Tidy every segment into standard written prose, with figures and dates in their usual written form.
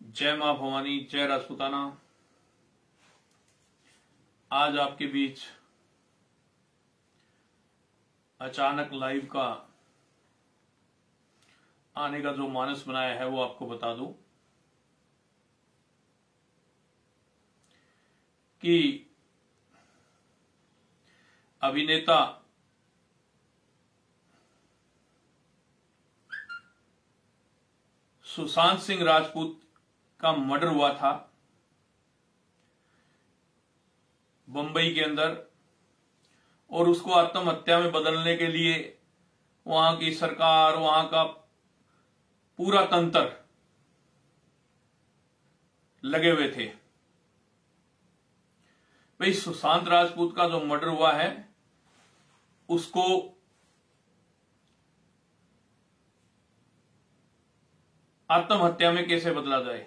जय मां भवानी, जय राजपूताना। आज आपके बीच अचानक लाइव का आने का जो मानस बनाया है वो आपको बता दूं कि अभिनेता सुशांत सिंह राजपूत का मर्डर हुआ था बंबई के अंदर, और उसको आत्महत्या में बदलने के लिए वहां की सरकार, वहां का पूरा तंत्र लगे हुए थे। भाई, सुशांत राजपूत का जो मर्डर हुआ है उसको आत्महत्या में कैसे बदला जाए,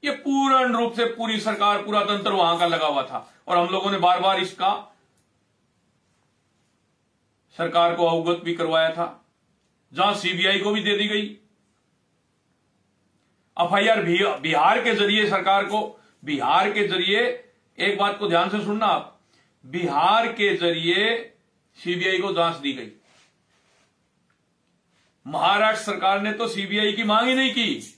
ये पूर्ण रूप से पूरी सरकार, पूरा तंत्र वहां का लगा हुआ था। और हम लोगों ने बार बार इसका सरकार को अवगत भी करवाया था, जहां सीबीआई को भी दे दी गई एफआईआर बिहार के जरिए। सरकार को बिहार के जरिए, एक बात को ध्यान से सुनना आप, बिहार के जरिए सीबीआई को जांच दी गई। महाराष्ट्र सरकार ने तो सीबीआई की मांग ही नहीं की।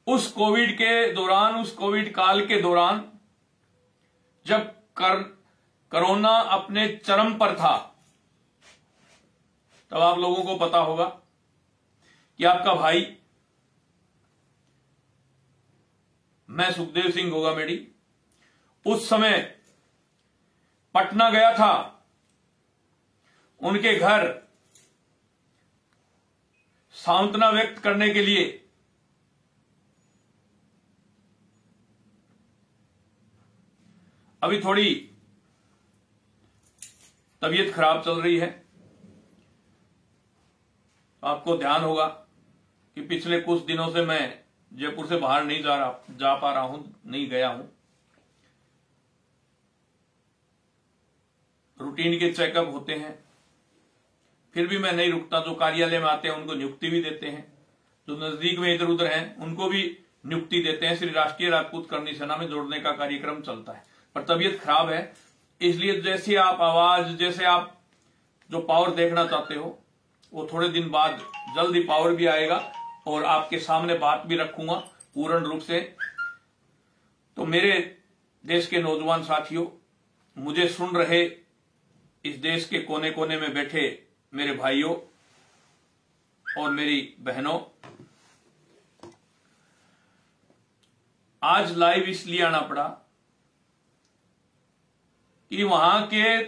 उस कोविड के दौरान, उस कोविड काल के दौरान, जब कोरोना अपने चरम पर था, तब आप लोगों को पता होगा कि आपका भाई, मैं सुखदेव सिंह गोगामेडी, उस समय पटना गया था उनके घर सांत्वना व्यक्त करने के लिए। अभी थोड़ी तबीयत खराब चल रही है। आपको ध्यान होगा कि पिछले कुछ दिनों से मैं जयपुर से बाहर नहीं जा पा रहा हूं, नहीं गया हूं। रूटीन के चेकअप होते हैं, फिर भी मैं नहीं रुकता। जो कार्यालय में आते हैं उनको नियुक्ति भी देते हैं, जो नजदीक में इधर उधर हैं उनको भी नियुक्ति देते हैं। श्री राष्ट्रीय राजपूत करनी सेना में जोड़ने का कार्यक्रम चलता है। पर तबीयत खराब है, इसलिए जैसे आप आवाज, जैसे आप जो पावर देखना चाहते हो, वो थोड़े दिन बाद जल्दी पावर भी आएगा और आपके सामने बात भी रखूंगा पूर्ण रूप से। तो मेरे देश के नौजवान साथियों, मुझे सुन रहे इस देश के कोने कोने में बैठे मेरे भाइयों और मेरी बहनों, आज लाइव इसलिए आना पड़ा कि वहां के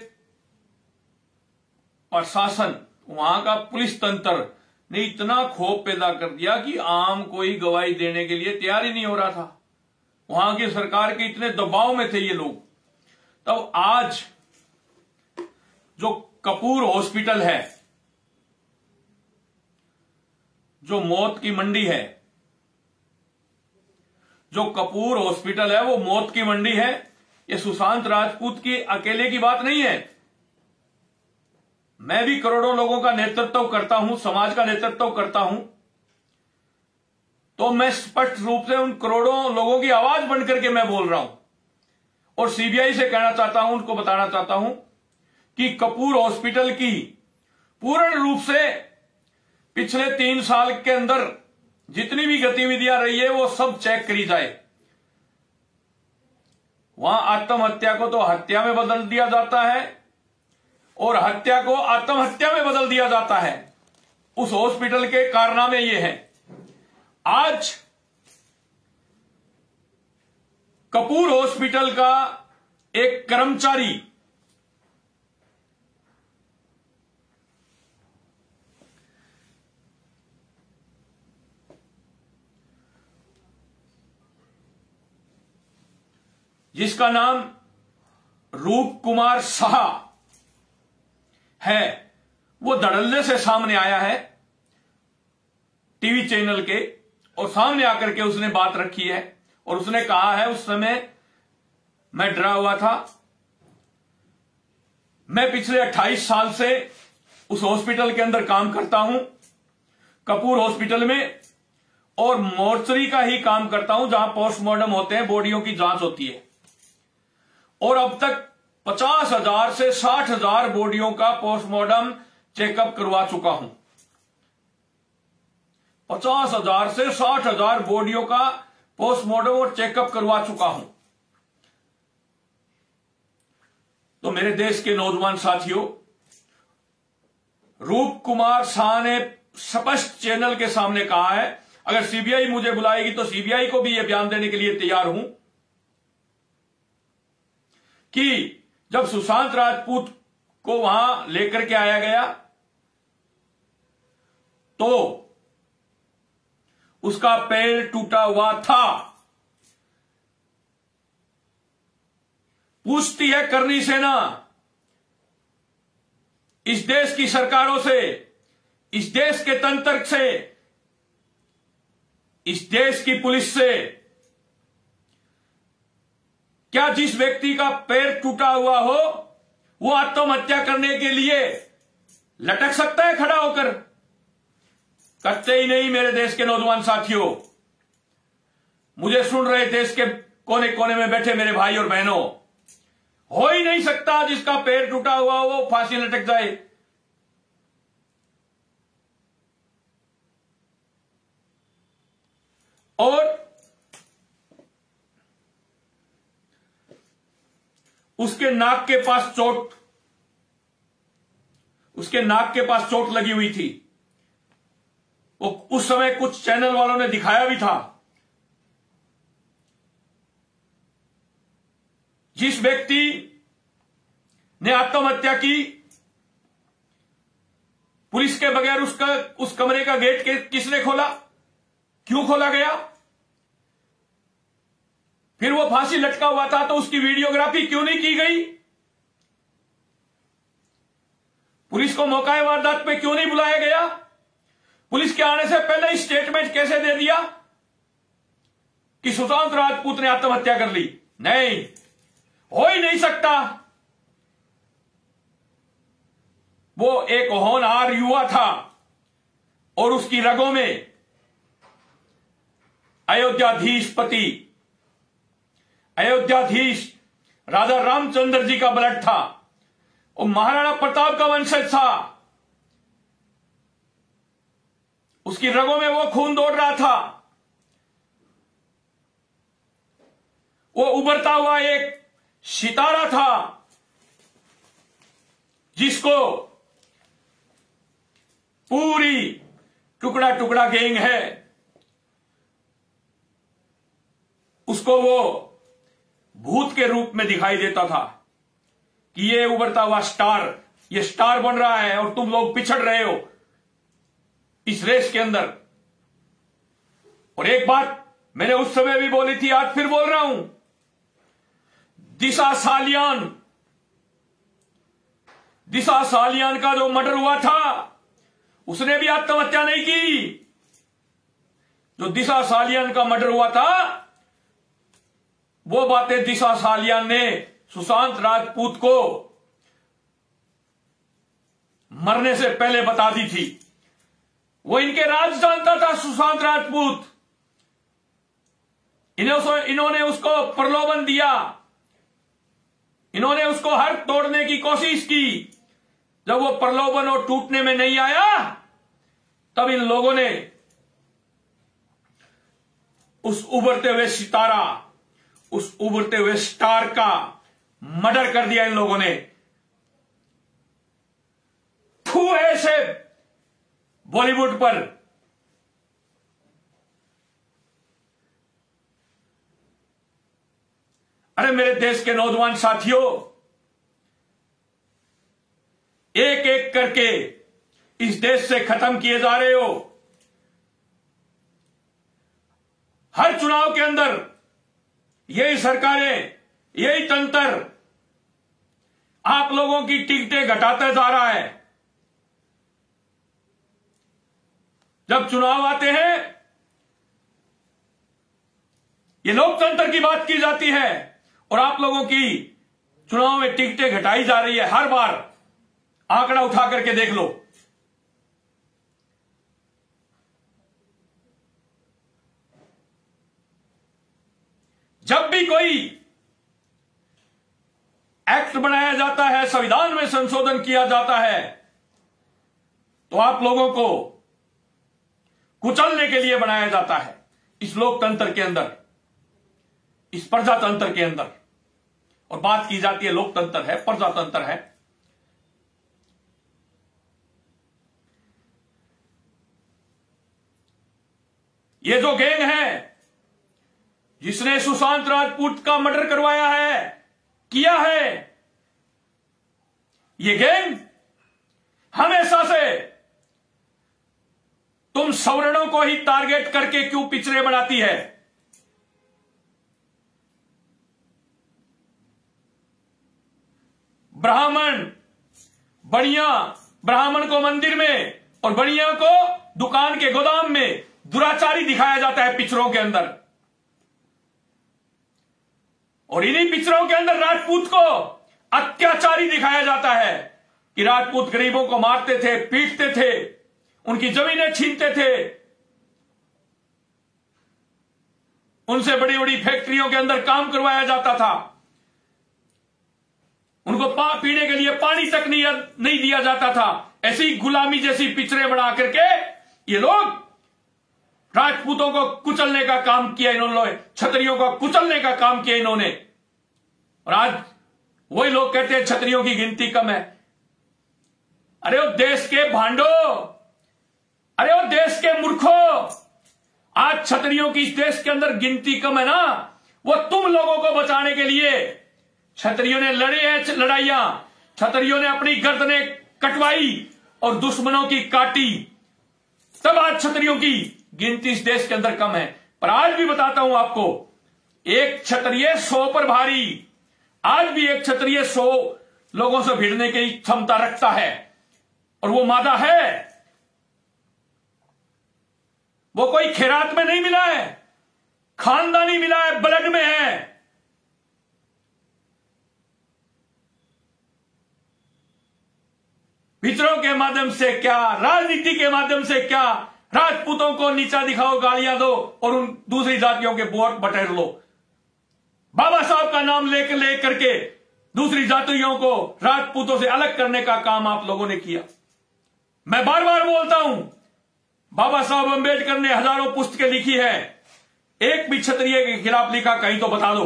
प्रशासन, वहां का पुलिस तंत्र ने इतना खौफ पैदा कर दिया कि आम कोई गवाही देने के लिए तैयार ही नहीं हो रहा था। वहां की सरकार के इतने दबाव में थे ये लोग। तब आज जो कपूर हॉस्पिटल है, जो मौत की मंडी है, जो कपूर हॉस्पिटल है वो मौत की मंडी है। ये सुशांत राजपूत की अकेले की बात नहीं है। मैं भी करोड़ों लोगों का नेतृत्व करता हूं, समाज का नेतृत्व करता हूं, तो मैं स्पष्ट रूप से उन करोड़ों लोगों की आवाज बनकर के मैं बोल रहा हूं और सीबीआई से कहना चाहता हूं, उनको बताना चाहता हूं कि कपूर हॉस्पिटल की पूर्ण रूप से पिछले 3 साल के अंदर जितनी भी गतिविधियां रही है वो सब चेक करी जाए। वहां आत्महत्या को तो हत्या में बदल दिया जाता है और हत्या को आत्महत्या में बदल दिया जाता है। उस हॉस्पिटल के कारनामे ये हैं। आज कपूर हॉस्पिटल का एक कर्मचारी जिसका नाम रूप कुमार शाह है, वो धड़ल्ले से सामने आया है टीवी चैनल के, और सामने आकर के उसने बात रखी है और उसने कहा है, उस समय मैं डरा हुआ था, मैं पिछले 28 साल से उस हॉस्पिटल के अंदर काम करता हूं, कपूर हॉस्पिटल में, और मोर्चरी का ही काम करता हूं जहां पोस्टमार्टम होते हैं, बॉडियों की जांच होती है। और अब तक 50,000 से 60,000 बॉडियों का पोस्टमार्टम चेकअप करवा चुका हूं। 50,000 से 60,000 बॉडियों का पोस्टमार्टम और चेकअप करवा चुका हूं। तो मेरे देश के नौजवान साथियों, रूप कुमार शाह ने स्पष्ट चैनल के सामने कहा है, अगर सीबीआई मुझे बुलाएगी तो सीबीआई को भी यह बयान देने के लिए तैयार हूं कि जब सुशांत राजपूत को वहां लेकर के आया गया तो उसका पैर टूटा हुआ था। पूछती है करनी सेना इस देश की सरकारों से, इस देश के तंत्र से, इस देश की पुलिस से, क्या जिस व्यक्ति का पैर टूटा हुआ हो वो आत्महत्या करने के लिए लटक सकता है खड़ा होकर? करते ही नहीं। मेरे देश के नौजवान साथियों, मुझे सुन रहे देश के कोने कोने में बैठे मेरे भाई और बहनों, हो ही नहीं सकता जिसका पैर टूटा हुआ हो वो फांसी लटक जाए। और उसके नाक के पास चोट लगी हुई थी। वो उस समय कुछ चैनल वालों ने दिखाया भी था। जिस व्यक्ति ने आत्महत्या की, पुलिस के बगैर उस कमरे का गेट किसने खोला? क्यों खोला गया? फिर वो फांसी लटका हुआ था तो उसकी वीडियोग्राफी क्यों नहीं की गई? पुलिस को मौका वारदात पे क्यों नहीं बुलाया गया? पुलिस के आने से पहले स्टेटमेंट कैसे दे दिया कि सुशांत राजपूत ने आत्महत्या कर ली? नहीं, हो ही नहीं सकता। वो एक होनहार युवा था और उसकी रगों में अयोध्याधीश राजा रामचंद्र जी का ब्लड था। वो महाराणा प्रताप का वंशज था। उसकी रगों में वो खून दौड़ रहा था। वो उभरता हुआ एक सितारा था जिसको पूरी टुकड़ा टुकड़ा गैंग है, उसको वो भूत के रूप में दिखाई देता था कि ये उभरता हुआ स्टार, ये स्टार बन रहा है और तुम लोग पिछड़ रहे हो इस रेस के अंदर। और एक बात मैंने उस समय भी बोली थी, आज फिर बोल रहा हूं, दिशा सालियान का जो मर्डर हुआ था उसने भी आत्महत्या नहीं की। जो दिशा सालियान का मर्डर हुआ था वो बातें दिशा सालियान ने सुशांत राजपूत को मरने से पहले बता दी थी। वो इनके राज जानता था सुशांत राजपूत। इन्होंने उसको प्रलोभन दिया, इन्होंने उसको हर तोड़ने की कोशिश की। जब वो प्रलोभन और टूटने में नहीं आया तब इन लोगों ने उस उभरते हुए सितारा, उस उभरते हुए स्टार का मर्डर कर दिया इन लोगों ने। थू ऐसे बॉलीवुड पर। अरे मेरे देश के नौजवान साथियों, एक एक करके इस देश से खत्म किए जा रहे हो। हर चुनाव के अंदर यही सरकारें, यही तंत्र आप लोगों की टिकटें घटाता जा रहा है। जब चुनाव आते हैं ये लोकतंत्र की बात की जाती है और आप लोगों की चुनाव में टिकटें घटाई जा रही है। हर बार आंकड़ा उठा करके देख लो। जब भी कोई एक्ट बनाया जाता है, संविधान में संशोधन किया जाता है, तो आप लोगों को कुचलने के लिए बनाया जाता है। इस लोकतंत्र के अंदर, इस प्रजातंत्र के अंदर, और बात की जाती है लोकतंत्र है, प्रजातंत्र है। ये जो गैंग है जिसने सुशांत राजपूत का मर्डर करवाया है, किया है, ये गैंग हमेशा से तुम सवर्णों को ही टारगेट करके क्यों पिछड़े बनाती है? ब्राह्मण, बनिया, ब्राह्मण को मंदिर में और बनिया को दुकान के गोदाम में दुराचारी दिखाया जाता है पिछड़ों के अंदर, और इन्हीं पिछड़ों के अंदर राजपूत को अत्याचारी दिखाया जाता है कि राजपूत गरीबों को मारते थे, पीटते थे, उनकी जमीनें छीनते थे, उनसे बड़ी बड़ी फैक्ट्रियों के अंदर काम करवाया जाता था, उनको पीने के लिए पानी तक नहीं दिया जाता था। ऐसी गुलामी जैसी पिछड़े बना करके ये लोग राजपूतों को कुचलने का काम किया इन्होंने, क्षत्रियों को कुचलने का काम किया इन्होंने। और आज वही लोग कहते हैं क्षत्रियों की गिनती कम है। अरे वो देश के भांडो, अरे वो देश के मूर्खों, आज क्षत्रियों की इस देश के अंदर गिनती कम है ना, वो तुम लोगों को बचाने के लिए क्षत्रियों ने लड़े हैं लड़ाइयां, क्षत्रियों ने अपनी गर्दनें कटवाई और दुश्मनों की काटी, तब आज क्षत्रियों की गिनती इस देश के अंदर कम है। पर आज भी बताता हूं आपको, एक क्षत्रिय 100 पर भारी। आज भी एक क्षत्रिय 100 लोगों से भिड़ने की क्षमता रखता है, और वो मादा है, वो कोई खैरात में नहीं मिला है, खानदानी मिला है, ब्लड में है। पिछड़ों के माध्यम से क्या, राजनीति के माध्यम से क्या, राजपूतों को नीचा दिखाओ, गालियां दो और उन दूसरी जातियों के वोट बटेर लो। बाबा साहब का नाम लेकर के दूसरी जातियों को राजपूतों से अलग करने का काम आप लोगों ने किया। मैं बार बार बोलता हूं, बाबा साहब अंबेडकर ने हजारों पुस्तकें लिखी है, एक भी क्षत्रिय के खिलाफ लिखा कहीं तो बता दो।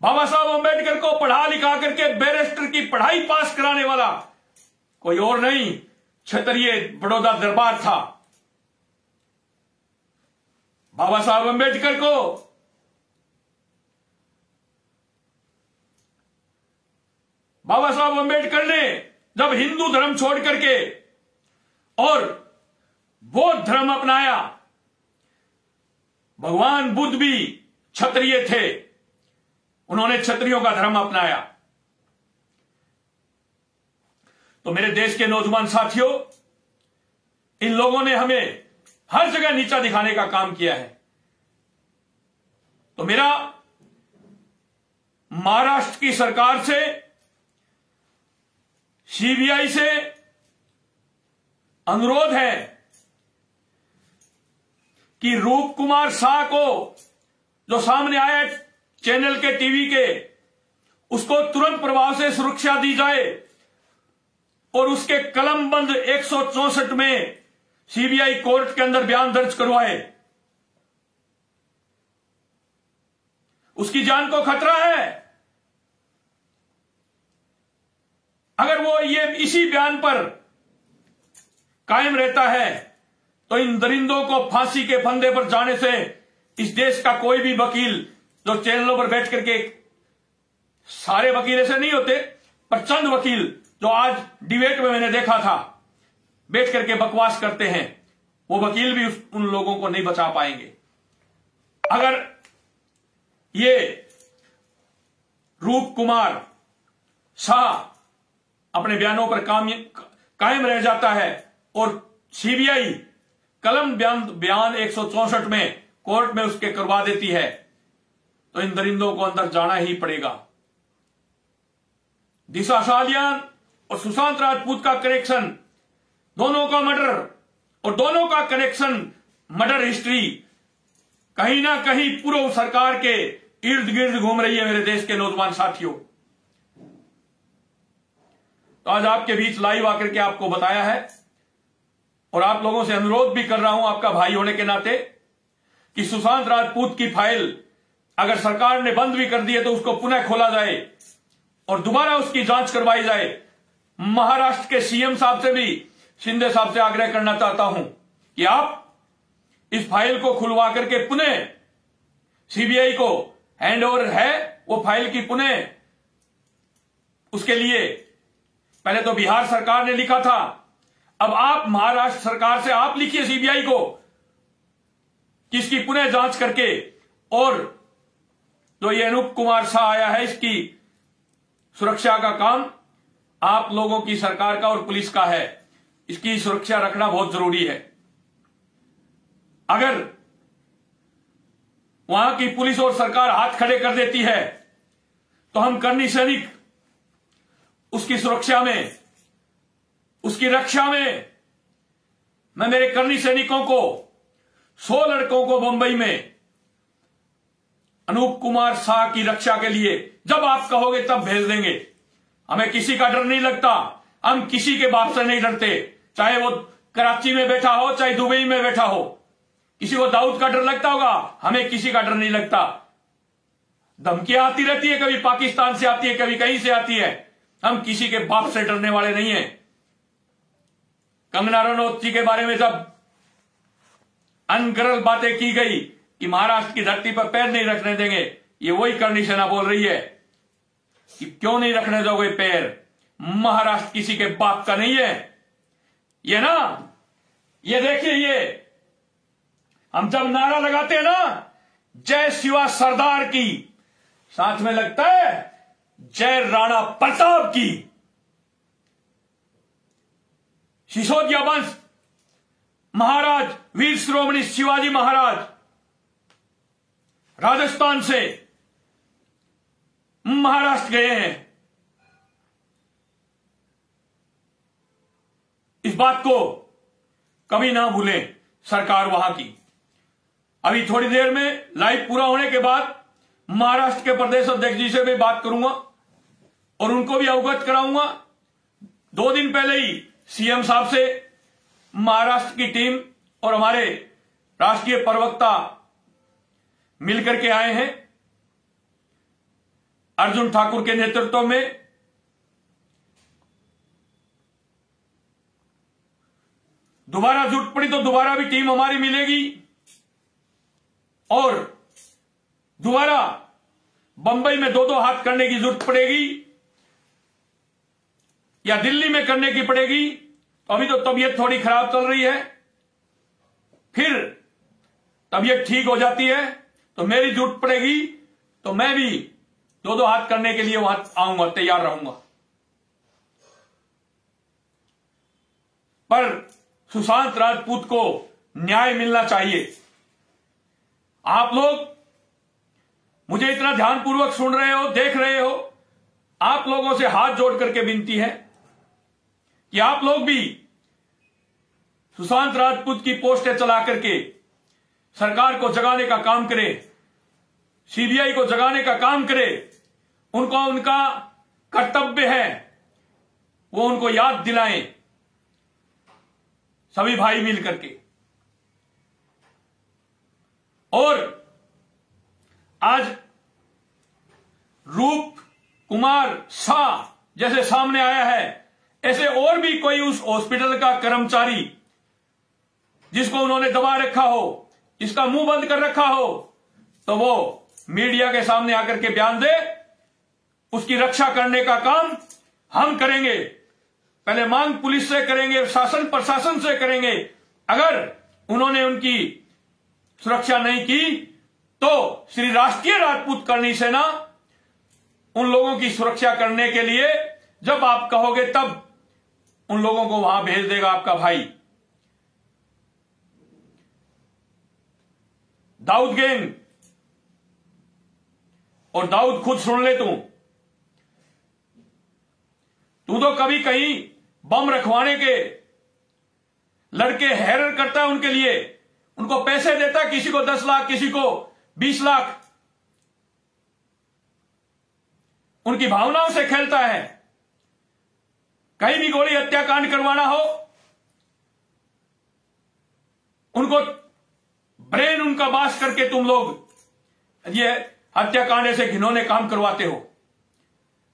बाबा साहब अंबेडकर को पढ़ा लिखा करके बैरिस्टर की पढ़ाई पास कराने वाला कोई और नहीं, क्षत्रिय बड़ौदा दरबार था। बाबा साहब अंबेडकर को बाबा साहब अंबेडकर ने जब हिंदू धर्म छोड़ करके और बौद्ध धर्म अपनाया, भगवान बुद्ध भी क्षत्रिय थे, उन्होंने क्षत्रियों का धर्म अपनाया। तो मेरे देश के नौजवान साथियों, इन लोगों ने हमें हर जगह नीचा दिखाने का काम किया है। तो मेरा महाराष्ट्र की सरकार से, सीबीआई से अनुरोध है कि रूप कुमार शाह को, जो सामने आया चैनल के, टीवी के, उसको तुरंत प्रभाव से सुरक्षा दी जाए और उसके कलमबंद 164 में सीबीआई कोर्ट के अंदर बयान दर्ज करवाए। उसकी जान को खतरा है। अगर वो ये इसी बयान पर कायम रहता है तो इन दरिंदों को फांसी के फंदे पर जाने से इस देश का कोई भी वकील, जो चैनलों पर बैठ करके, सारे वकील ऐसे नहीं होते, पर चंद वकील जो आज डिबेट में मैंने देखा था बैठ करके बकवास करते हैं, वो वकील भी उन लोगों को नहीं बचा पाएंगे। अगर ये रूप कुमार शाह अपने बयानों पर कायम रह जाता है और सीबीआई कलम बयान 164 में कोर्ट में उसके करवा देती है, तो इन दरिंदों को अंदर जाना ही पड़ेगा। दिशा सालियान और सुशांत राजपूत का कनेक्शन, दोनों का मर्डर और दोनों का कनेक्शन, मर्डर हिस्ट्री कहीं ना कहीं पूर्व सरकार के इर्द गिर्द घूम रही है मेरे देश के नौजवान साथियों। तो आज आपके बीच लाइव आकर के आपको बताया है और आप लोगों से अनुरोध भी कर रहा हूं आपका भाई होने के नाते कि सुशांत राजपूत की फाइल अगर सरकार ने बंद भी कर दी है तो उसको पुनः खोला जाए और दोबारा उसकी जांच करवाई जाए। महाराष्ट्र के सीएम साहब से भी, शिंदे साहब से आग्रह करना चाहता हूं कि आप इस फाइल को खुलवा करके पुनः सीबीआई को हैंड ओवर है वो फाइल की पुनः उसके लिए पहले तो बिहार सरकार ने लिखा था, अब आप महाराष्ट्र सरकार से आप लिखिए सीबीआई को कि इसकी पुनः जांच करके और जो ये अनूप कुमार शाह आया है इसकी सुरक्षा का काम आप लोगों की सरकार का और पुलिस का है। इसकी सुरक्षा रखना बहुत जरूरी है। अगर वहां की पुलिस और सरकार हाथ खड़े कर देती है तो हम कर्णी सैनिक उसकी सुरक्षा में, उसकी रक्षा में, मैं मेरे कर्णी सैनिकों को 100 लड़कों को बंबई में अनूप कुमार शाह की रक्षा के लिए जब आप कहोगे तब भेज देंगे। हमें किसी का डर नहीं लगता, हम किसी के बाप से नहीं डरते, चाहे वो कराची में बैठा हो चाहे दुबई में बैठा हो। किसी को दाऊद का डर लगता होगा, हमें किसी का डर नहीं लगता। धमकियां आती रहती है, कभी पाकिस्तान से आती है, कभी कहीं से आती है, हम किसी के बाप से डरने वाले नहीं हैं। कंगना रनौत जी के बारे में जब अनगरल बातें की गई कि महाराष्ट्र की धरती पर पैर नहीं रखने देंगे, ये वही कर्णी सेना बोल रही है कि क्यों नहीं रखने दोगे पैर, महाराष्ट्र किसी के बाप का नहीं है। ये ना, ये देखिए, ये हम जब नारा लगाते हैं ना जय शिवा सरदार की, साथ में लगता है जय राणा प्रताप की। सिसोदिया वंश महाराज वीर शिरोमणि शिवाजी महाराज राजस्थान से महाराष्ट्र गए हैं। इस बात को कभी ना भूलें सरकार वहां की। अभी थोड़ी देर में लाइव पूरा होने के बाद महाराष्ट्र के प्रदेश अध्यक्ष जी से भी बात करूंगा और उनको भी अवगत कराऊंगा। 2 दिन पहले ही सीएम साहब से महाराष्ट्र की टीम और हमारे राष्ट्रीय प्रवक्ता मिलकर के आए हैं अर्जुन ठाकुर के नेतृत्व में। दोबारा जरूरत पड़ी तो दोबारा भी टीम हमारी मिलेगी और दोबारा बंबई में 2-2 हाथ करने की जरूरत पड़ेगी या दिल्ली में करने की पड़ेगी। तो अभी तो तबीयत थोड़ी खराब चल रही है, फिर तबीयत ठीक हो जाती है तो मेरी जरूरत पड़ेगी तो मैं भी 2-2 हाथ करने के लिए वहां आऊंगा, तैयार रहूंगा। पर सुशांत राजपूत को न्याय मिलना चाहिए। आप लोग मुझे इतना ध्यानपूर्वक सुन रहे हो, देख रहे हो, आप लोगों से हाथ जोड़ करके विनती है कि आप लोग भी सुशांत राजपूत की पोस्टें चला करके सरकार को जगाने का काम करें, सीबीआई को जगाने का काम करें। उनको उनका कर्तव्य है, वो उनको याद दिलाएं सभी भाई मिल करके। और आज रूप कुमार शाह जैसे सामने आया है, ऐसे और भी कोई उस हॉस्पिटल का कर्मचारी जिसको उन्होंने दबा रखा हो, जिसका मुंह बंद कर रखा हो, तो वो मीडिया के सामने आकर के बयान दे। उसकी रक्षा करने का काम हम करेंगे। पहले मांग पुलिस से करेंगे, शासन प्रशासन से करेंगे। अगर उन्होंने उनकी सुरक्षा नहीं की तो श्री राष्ट्रीय राजपूत कर्णी सेना उन लोगों की सुरक्षा करने के लिए जब आप कहोगे तब उन लोगों को वहां भेज देगा आपका भाई। दाऊद गैंग, और दाऊद खुद सुन ले, तू तो कभी कहीं बम रखवाने के लड़के हैरर करता है उनके लिए, उनको पैसे देता है, किसी को 10 लाख, किसी को 20 लाख, उनकी भावनाओं से खेलता है। कहीं भी गोली हत्याकांड करवाना हो, उनको ब्रेन उनका बास करके तुम लोग ये हत्याकांड ऐसे घिनौने काम करवाते हो।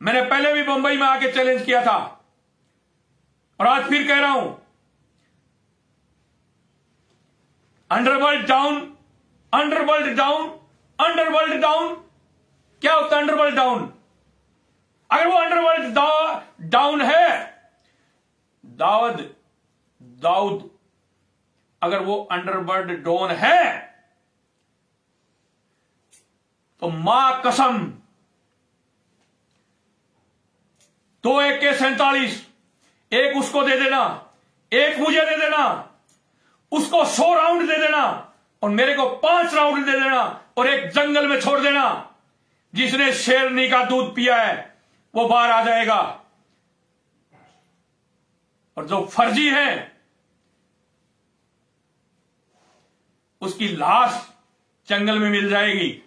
मैंने पहले भी बंबई में आके चैलेंज किया था और आज फिर कह रहा हूं, underworld down, underworld down, underworld down. क्या होता है अंडरवर्ल्ड डाउन? अगर वो अंडरवर्ल्ड डाउन है, दाऊद अगर वो अंडरवर्ल्ड डाउन है, तो मां कसम 2 AK-47, एक उसको दे देना, एक मुझे दे देना, उसको 100 राउंड दे देना और मेरे को 5 राउंड दे देना और एक जंगल में छोड़ देना। जिसने शेरनी का दूध पिया है वो बाहर आ जाएगा और जो फर्जी है उसकी लाश जंगल में मिल जाएगी।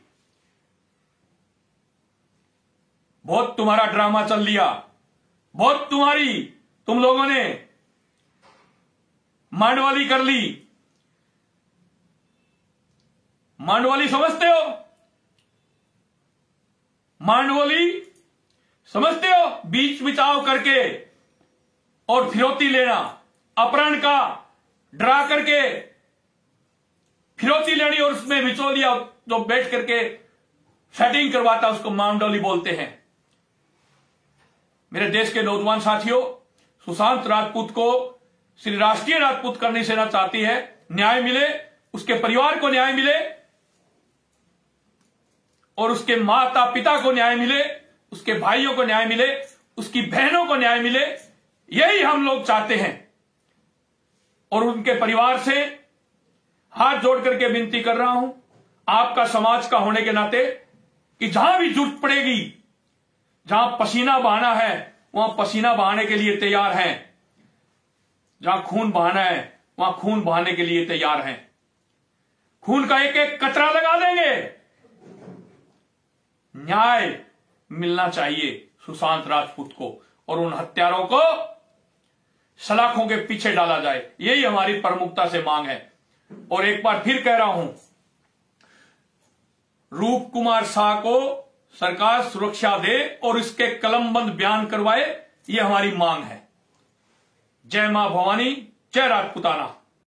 बहुत तुम्हारा ड्रामा चल लिया, बहुत तुम लोगों ने मांडवाली कर ली। मांडवाली समझते हो? मांडवाली समझते हो? बीच बिचाव करके और फिरौती लेना, अपहरण का डरा करके फिरौती लेनी और उसमें बिचौलिया जो बैठ करके सेटिंग करवाता उसको मांडवाली बोलते हैं। मेरे देश के नौजवान साथियों, सुशांत राजपूत को श्री राष्ट्रीय राजपूत करनी सेना चाहती है न्याय मिले, उसके परिवार को न्याय मिले और उसके माता पिता को न्याय मिले, उसके भाइयों को न्याय मिले, उसकी बहनों को न्याय मिले। यही हम लोग चाहते हैं और उनके परिवार से हाथ जोड़ करके विनती कर रहा हूं आपका समाज का होने के नाते कि जहां भी जरूरत पड़ेगी, जहां पसीना बहाना है वहां पसीना बहाने के लिए तैयार हैं, जहां खून बहाना है वहां खून बहाने के लिए तैयार हैं। खून का एक एक कतरा लगा देंगे। न्याय मिलना चाहिए सुशांत राजपूत को और उन हत्यारों को सलाखों के पीछे डाला जाए, यही हमारी प्रमुखता से मांग है। और एक बार फिर कह रहा हूं, रूप कुमार शाह को सरकार सुरक्षा दे और इसके कलमबंद बयान करवाए, ये हमारी मांग है। जय मां भवानी, जय राजपूताना।